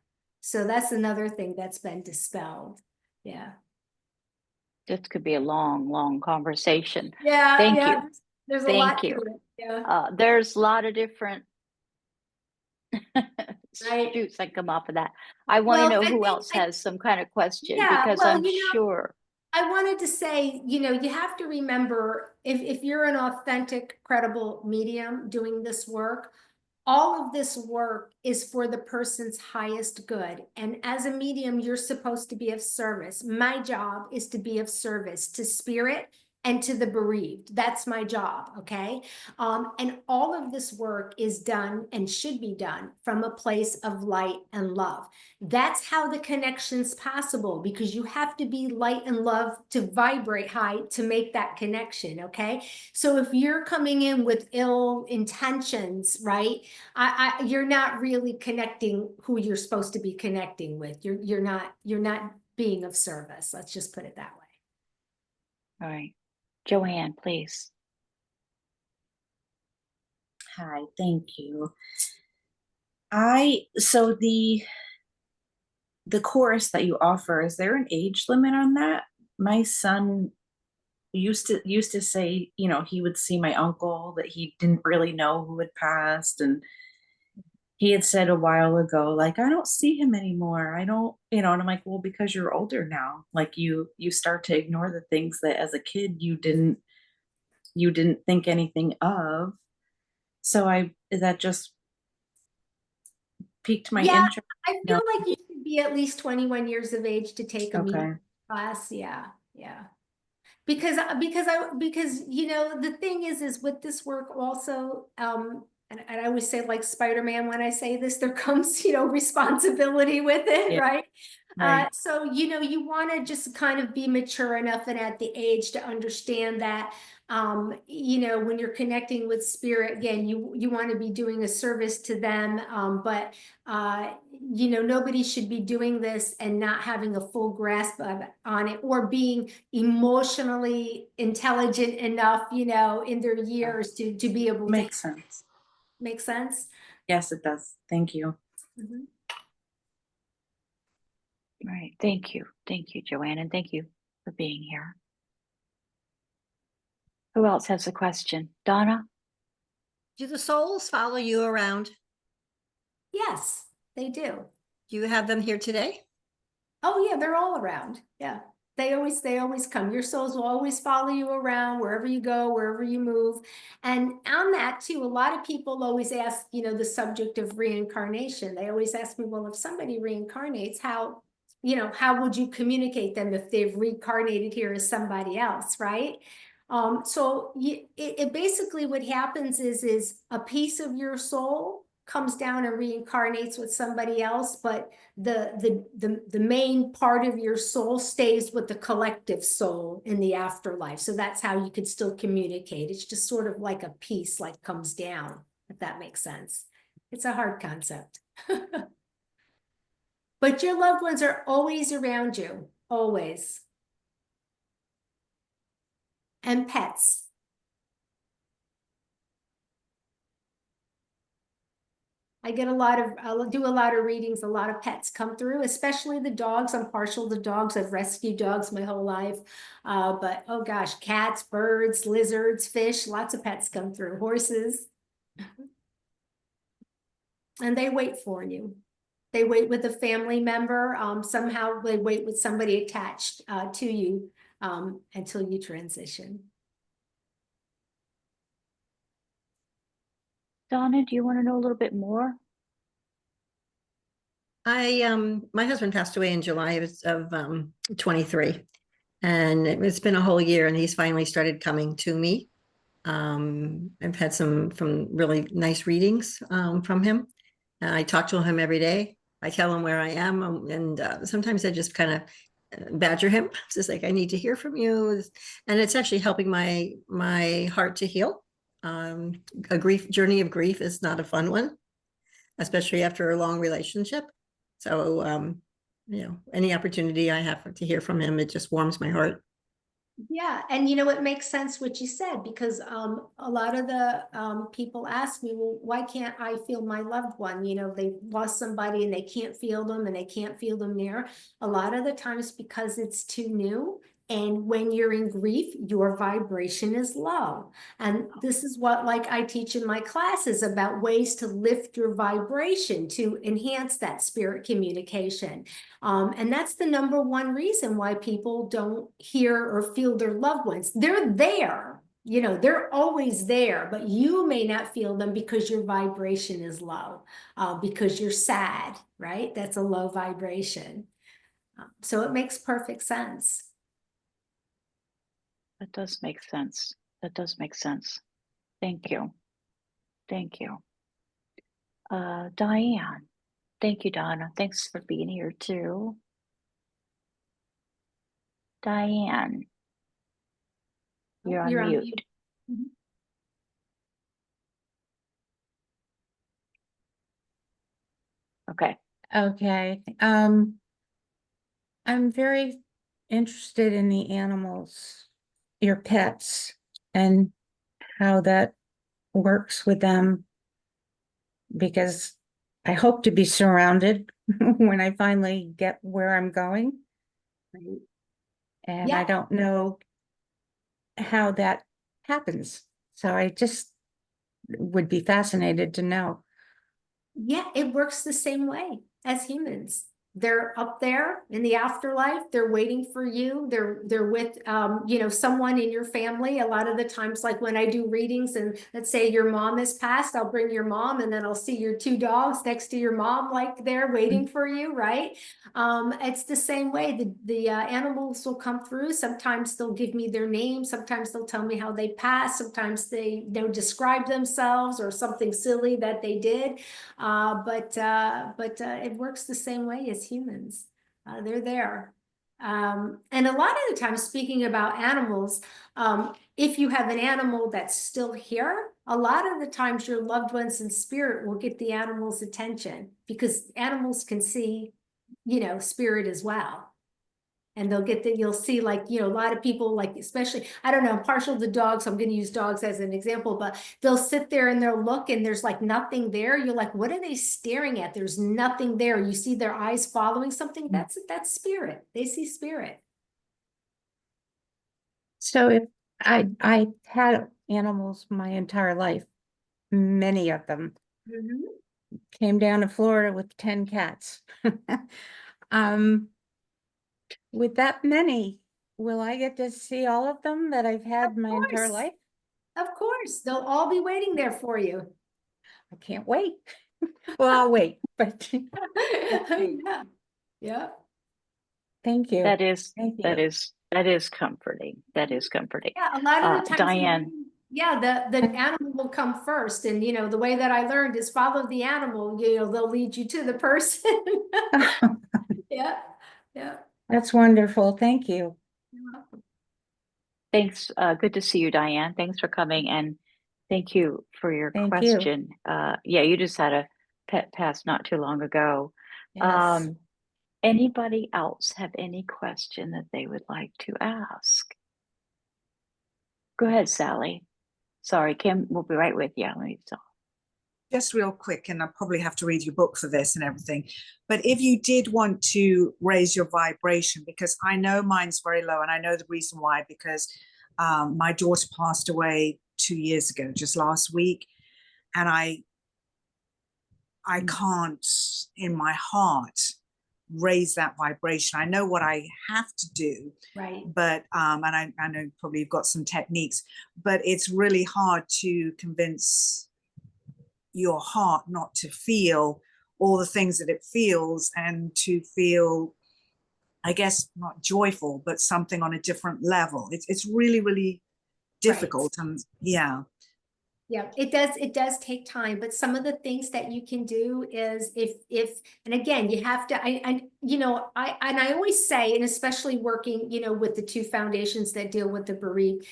So that's another thing that's been dispelled. Yeah. This could be a long, long conversation. Yeah. Thank Yeah. you. There's a Thank lot to you. it. Yeah. There's a lot of different Right. shoots that come off of that. I want to Well, know I who think, else has some kind of question, yeah, because well, I'm you know, sure. I wanted to say, you know, you have to remember if you're an authentic, credible medium doing this work, all of this work is for the person's highest good. And as a medium, you're supposed to be of service. My job is to be of service to spirit and to the bereaved. That's my job, okay? And all of this work is done and should be done from a place of light and love. That's how the connection's possible, because you have to be light and love to vibrate high to make that connection, okay? So if you're coming in with ill intentions, right? You're not really connecting who you're supposed to be connecting with. You're not being of service. Let's just put it that way. All right. Joanne, please. Hi, thank you. So the course that you offer, is there an age limit on that? My son used to say, you know, he would see my uncle that he didn't really know who had passed, and he had said a while ago, like, I don't see him anymore. I don't, you know, and I'm like, well, because you're older now. Like you start to ignore the things that as a kid you didn't think anything of. So that just piqued my Yeah, interest. I feel like you should be at least 21 years of age to take a Okay. medium class. Yeah, yeah. Because you know, the thing is with this work also, and I always say, like Spider-Man, when I say this, there comes, you know, responsibility with it, Yeah. right? Right. So, you know, you want to just kind of be mature enough and at the age to understand that, you know, when you're connecting with spirit, again, you want to be doing a service to them, but you know, nobody should be doing this and not having a full grasp on it, or being emotionally intelligent enough, you know, in their years to be able to Makes sense. make sense. Yes, it does. Thank you. Mhm. All right. Thank you. Thank you, Joanne. And thank you for being here. Who else has a question? Donna? Do the souls follow you around? Yes, they do. Do you have them here today? Oh yeah, they're all around. Yeah. They always come. Your souls will always follow you around wherever you go, wherever you move. And on that too, a lot of people always ask, you know, the subject of reincarnation. They always ask me, well, if somebody reincarnates, how, you know, how would you communicate them if they've reincarnated here as somebody else, right? So it basically what happens is a piece of your soul comes down and reincarnates with somebody else, but the main part of your soul stays with the collective soul in the afterlife. So that's how you could still communicate. It's just sort of like a piece like comes down, if that makes sense. It's a hard concept. But your loved ones are always around you, always. And pets. I get I'll do a lot of readings, a lot of pets come through, especially the dogs. I'm partial to dogs. I've rescued dogs my whole life. But oh gosh, cats, birds, lizards, fish, lots of pets come through, horses. And they wait for you. They wait with a family member. Somehow they wait with somebody attached to you until you transition. Donna, do you want to know a little bit more? My husband passed away in July of 23, and it's been a whole year, and he's finally started coming to me. I've had some really nice readings from him. I talk to him every day. I tell him where I am, and sometimes I just kind of badger him. It's just like, I need to hear from you. And it's actually helping my heart to heal. A journey of grief is not a fun one, especially after a long relationship. So, any opportunity I have to hear from him, it just warms my heart. Yeah, and it makes sense what you said, because a lot of the people ask me, well, why can't I feel my loved one? They lost somebody and they can't feel them, and they can't feel them near. A lot of the times because it's too new. And when you're in grief, your vibration is low. And this is what, like, I teach in my classes about ways to lift your vibration to enhance that spirit communication. And that's the number one reason why people don't hear or feel their loved ones. They're there, they're always there, but you may not feel them because your vibration is low, because you're sad, right? That's a low vibration. So it makes perfect sense. That does make sense. That does make sense. Thank you. Thank you. Diane. Thank you, Donna. Thanks for being here too. Diane. You're on mute. Mhm. Okay. Okay. I'm very interested in the animals, your pets, and how that works with them, because I hope to be surrounded when I finally get where I'm going. And I Yeah. don't know how that happens. So I just would be fascinated to know. Yeah, it works the same way as humans. They're up there in the afterlife. They're waiting for you. They're with someone in your family. A lot of the times, like when I do readings, and let's say your mom has passed, I'll bring your mom, and then I'll see your two dogs next to your mom, like they're waiting for you, right? It's the same way. The animals will come through. Sometimes they'll give me their name. Sometimes they'll tell me how they passed. Sometimes they'll describe themselves or something silly that they did. But it works the same way as humans. They're there. And a lot of the time, speaking about animals, if you have an animal that's still here, a lot of the times your loved ones in spirit will get the animal's attention, because animals can see, spirit as well. And they'll get that, you'll see, like, a lot of people, like, especially, I don't know, I'm partial to dogs, so I'm going to use dogs as an example, but they'll sit there and they'll look and there's like nothing there. You're like, what are they staring at? There's nothing there. You see their eyes following something. That's spirit. They see spirit. So if I had animals my entire life, many of them, came down to Florida with 10 cats. With that many, will I get to see all of them that I've had my entire life? Of course, they'll all be waiting there for you. I can't wait. Well, I'll wait, but Yeah. Yeah. thank you. That is Thank that you. is comforting. That is comforting. Yeah, a lot of the times, Diane. the animal will come first, and the way that I learned is follow the animal. They'll lead you to the person. Yeah, yeah. That's wonderful. Thank you. Thanks. Good to see you, Diane. Thanks for coming, and thank you for your Thank you. question. Yeah, you just had a pet pass not too long ago. Yes. Anybody else have any question that they would like to ask? Go ahead, Sally. Sorry, Kim, we'll be right with you. Let me stop. Just real quick, and I'll probably have to read your book for this and everything, but if you did want to raise your vibration, because I know mine's very low, and I know the reason why, because my daughter passed away 2 years ago, just last week, and I can't in my heart raise that vibration. I know what I have to do, Right. but and I know probably you've got some techniques, but it's really hard to convince your heart not to feel all the things that it feels, and to feel, I guess, not joyful, but something on a different level. It's really, really difficult. And yeah. Yeah, it does take time, but some of the things that you can do is and again, you have to, I always say, and especially working, with the two foundations that deal with the bereaved,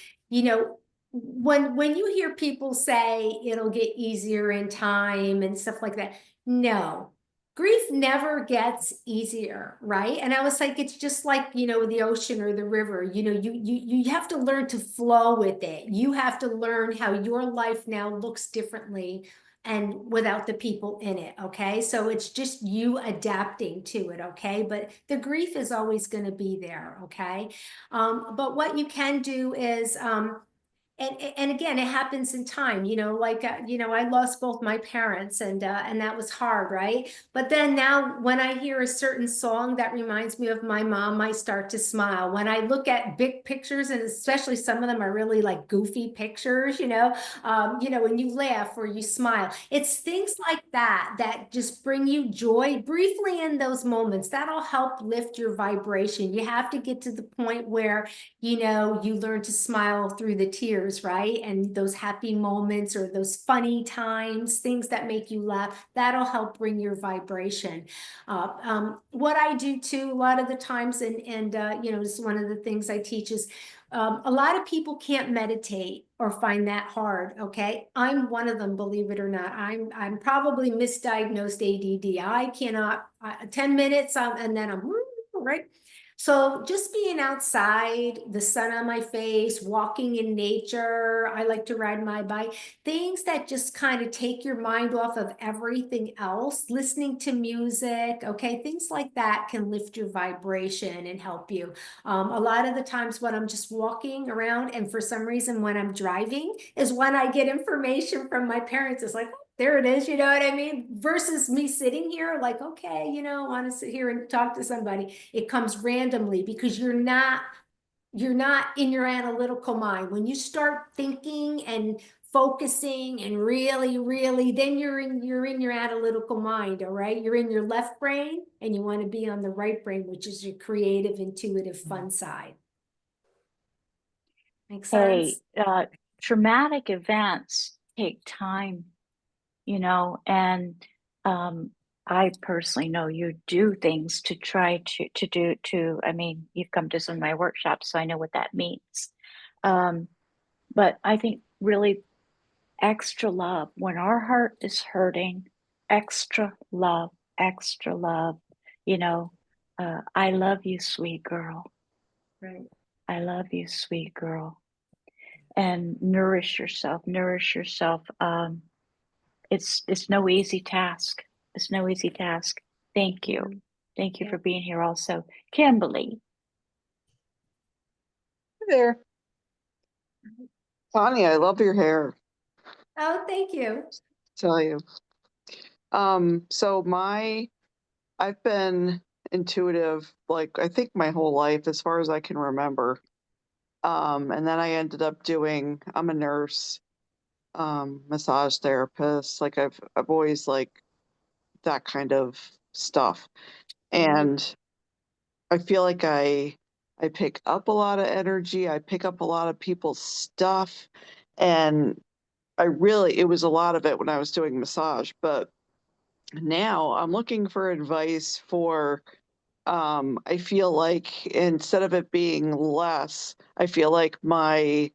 when you hear people say it'll get easier in time and stuff like that, no. Grief never gets easier, right? And I was like, it's just like, the ocean or the river, you have to learn to flow with it. You have to learn how your life now looks differently and without the people in it, okay? So it's just you adapting to it, okay? But the grief is always going to be there, okay? But what you can do is, and again, it happens in time, I lost both my parents, and that was hard, right? But then now when I hear a certain song that reminds me of my mom, I start to smile. When I look at big pictures, and especially some of them are really like goofy pictures, when you laugh or you smile, it's things like that that just bring you joy briefly in those moments. That'll help lift your vibration. You have to get to the point where you learn to smile through the tears, right? And those happy moments or those funny times, things that make you laugh, that'll help bring your vibration. What I do too, a lot of the times, and this is one of the things I teach is, a lot of people can't meditate or find that hard, okay? I'm one of them, believe it or not. I'm probably misdiagnosed ADD. I cannot, 10 minutes, and then I'm, right? So just being outside, the sun on my face, walking in nature, I like to ride my bike, things that just kind of take your mind off of everything else, listening to music, okay, things like that can lift your vibration and help you. A lot of the times when I'm just walking around, and for some reason when I'm driving, is when I get information from my parents. It's like, there it is, you know what I mean? Versus me sitting here like, okay, I want to sit here and talk to somebody. It comes randomly because you're not in your analytical mind. When you start thinking and focusing and really, then you're in your analytical mind, all right? You're in your left brain and you want to be on the right brain, which is your creative, intuitive, fun side. Make sense? Hey, traumatic events take time, and I personally know you do things to try I mean, you've come to some of my workshops, so I know what that means. But I think really extra love, when our heart is hurting, extra love, extra love, I love you, sweet girl. Right. I love you, sweet girl. And nourish yourself, nourish yourself. It's no easy task. It's no easy task. Thank you. Thank you for being here also. Kimberly. Hey there. Connie, I love your hair, Oh, thank you. tell you. So I've been intuitive, like I think my whole life, as far as I can remember. And then I ended up I'm a nurse, massage therapist. Like I've always like that kind of stuff. And I feel like I pick up a lot of energy. I pick up a lot of people's stuff. And it was a lot of it when I was doing massage, but now I'm looking for advice for, I feel like instead of it being less, I feel like my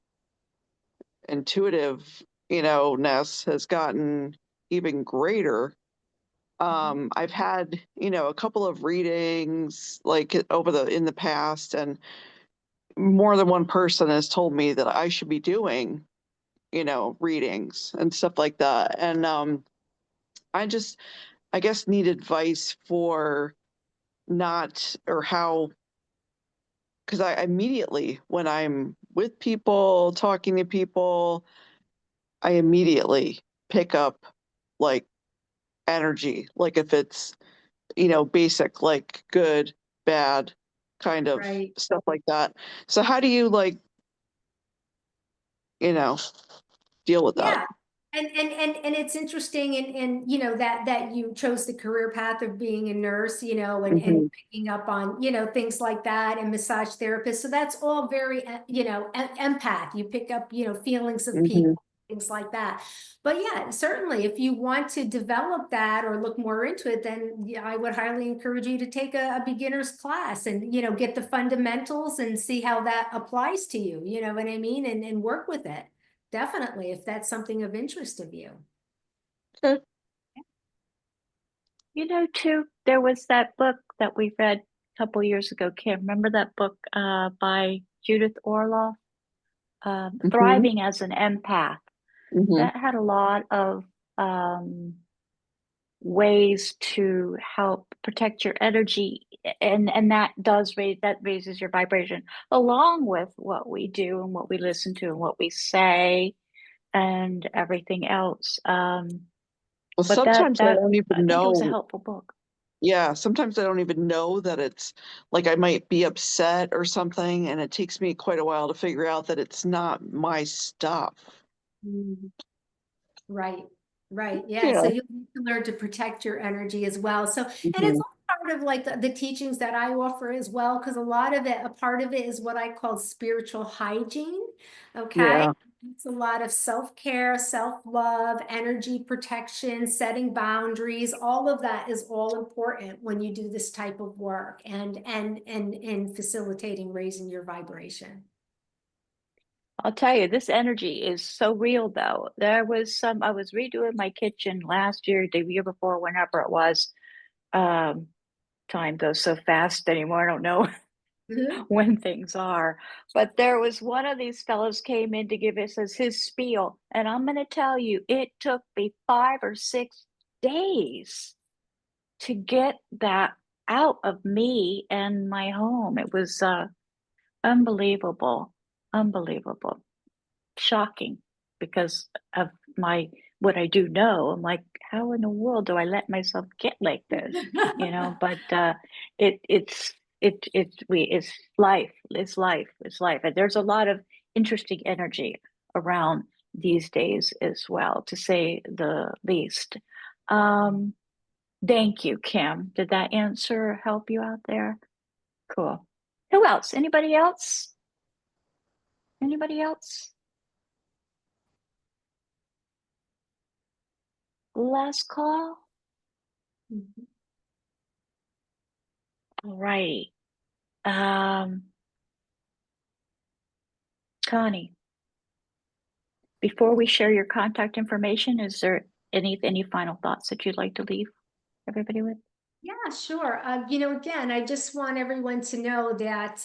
intuitive, ness has gotten even greater. I've had, a couple of readings like in the past, and more than one person has told me that I should be doing, readings and stuff like that. And I guess need advice for not or how, because I immediately, when I'm with people, talking to people, I immediately pick up like energy, like if it's, basic, like good, bad, kind of Right. stuff like that. So how do you you know, deal with that? Yeah. And it's interesting, and that you chose the career path of being a nurse, and Mhm. picking up on things like that, and massage therapist. So that's all very empath. You pick up feelings of Mhm. people. things like that. But yeah, certainly if you want to develop that or look more into it, then yeah, I would highly encourage you to take a beginner's class and, you know, get the fundamentals and see how that applies to you. You know what I mean? And work with it. Definitely, if that's something of interest of you. Okay. You know, too, there was that book that we read a couple years ago. Kim, remember that book by Judith Orloff, Mhm. Thriving as an Empath? Mhm. That had a lot of ways to help protect your energy, and that raises your vibration, along with what we do and what we listen to and what we say and everything else. Well, But that sometimes I that don't I even think it was a know. helpful book. Yeah, sometimes I don't even know that it's like I might be upset or something, and it takes me quite a while to figure out that it's not my stuff. Mm. Right, right. Yeah. Yeah. So you need to learn to protect your energy as well. So, and it's Mhm. all part of like the teachings that I offer as well, because a lot of it, a part of it is what I call spiritual hygiene. Okay. Yeah. It's a lot of self-care, self-love, energy protection, setting boundaries. All of that is all important when you do this type of work and facilitating raising your vibration. I'll tell you, this energy is so real, though. I was redoing my kitchen last year, the year before, whenever it was. Um, Time goes so fast anymore. I don't know Mhm. when things are. But there was one of these fellows came in to give us his spiel. And I'm going to tell you, it took me 5 or 6 days to get that out of me and my home. It was unbelievable, unbelievable, shocking because of what I do know. I'm like, how in the world do I let myself get like this? You know, but it's life, it's life. And there's a lot of interesting energy around these days as well, to say the least. Um, Thank you, Kim. Did that answer help you out there? Cool. Who else? Anybody else? Anybody else? Last call? Mhm. All righty. Connie, before we share your contact information, is there any final thoughts that you'd like to leave everybody with? Yeah, sure. You know, again, I just want everyone to know that,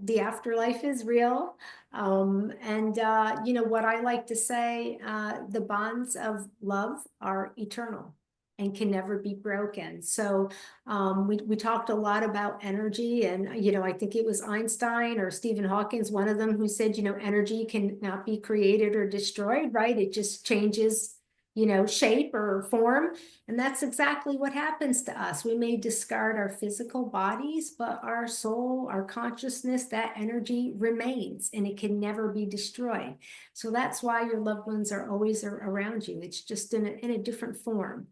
the afterlife is real. You know, what I like to say, the bonds of love are eternal and can never be broken. So we talked a lot about energy, and, you know, I think it was Einstein or Stephen Hawking's, one of them, who said, you know, energy cannot be created or destroyed, right? It just changes, you know, shape or form. And that's exactly what happens to us. We may discard our physical bodies, but our soul, our consciousness, that energy remains and it can never be destroyed. So that's why your loved ones are always around you. It's just in a different form.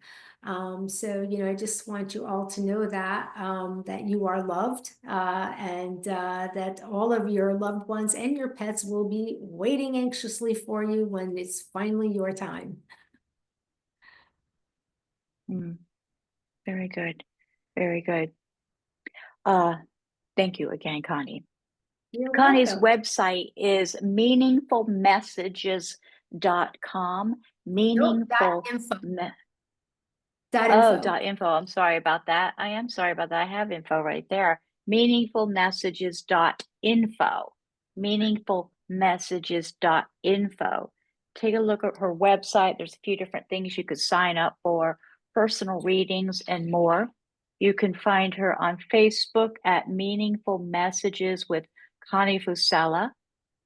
You know, I just want you all to know that, that you are loved, that all of your loved ones and your pets will be waiting anxiously for you when it's finally your time. Very good. Very good. Thank you again, Connie. You're Connie's welcome. website is meaningfulmessages.com. Nope, Meaningful. .info. Oh, .info. .info. I'm sorry about that. I am sorry about that. I have info right there. Meaningfulmessages.info. Meaningfulmessages.info. Take a look at her website. There's a few different things you could sign up for, personal readings and more. You can find her on Facebook at Meaningful Messages with Connie Fusella.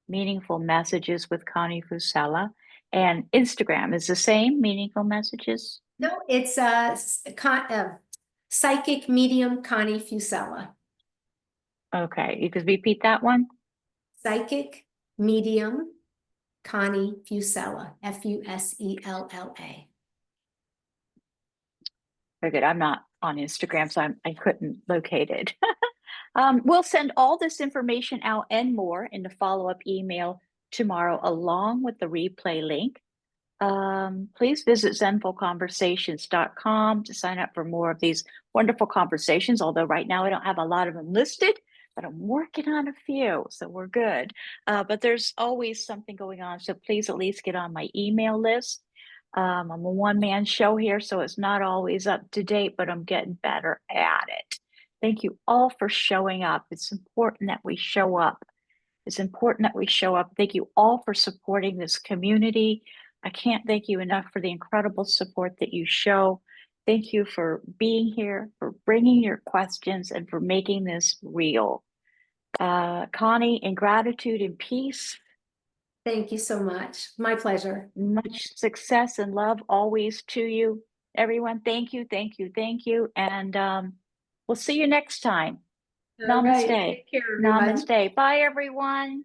Meaningful Messages with Connie Fusella. And Instagram is the same, Meaningful Messages. No, it's psychic medium Connie Fusella. Okay, you could repeat that one? Psychic medium Connie Fusella, Fusella. Very good. I'm not on Instagram, so I couldn't locate it. We'll send all this information out and more in the follow-up email tomorrow, along with the replay link. Please visit zenfulconversations.com to sign up for more of these wonderful conversations. Although right now I don't have a lot of them listed, but I'm working on a few, so we're good. But there's always something going on, so please at least get on my email list. I'm a one-man show here, so it's not always up to date, but I'm getting better at it. Thank you all for showing up. It's important that we show up. It's important that we show up. Thank you all for supporting this community. I can't thank you enough for the incredible support that you show. Thank you for being here, for bringing your questions, and for making this real. Connie, in gratitude and peace. Thank you so much. My pleasure. Much success and love always to you. Everyone, thank you, thank you, thank you. And we'll see you next time. All right. Namaste. Take care, everyone. Namaste. Bye, everyone.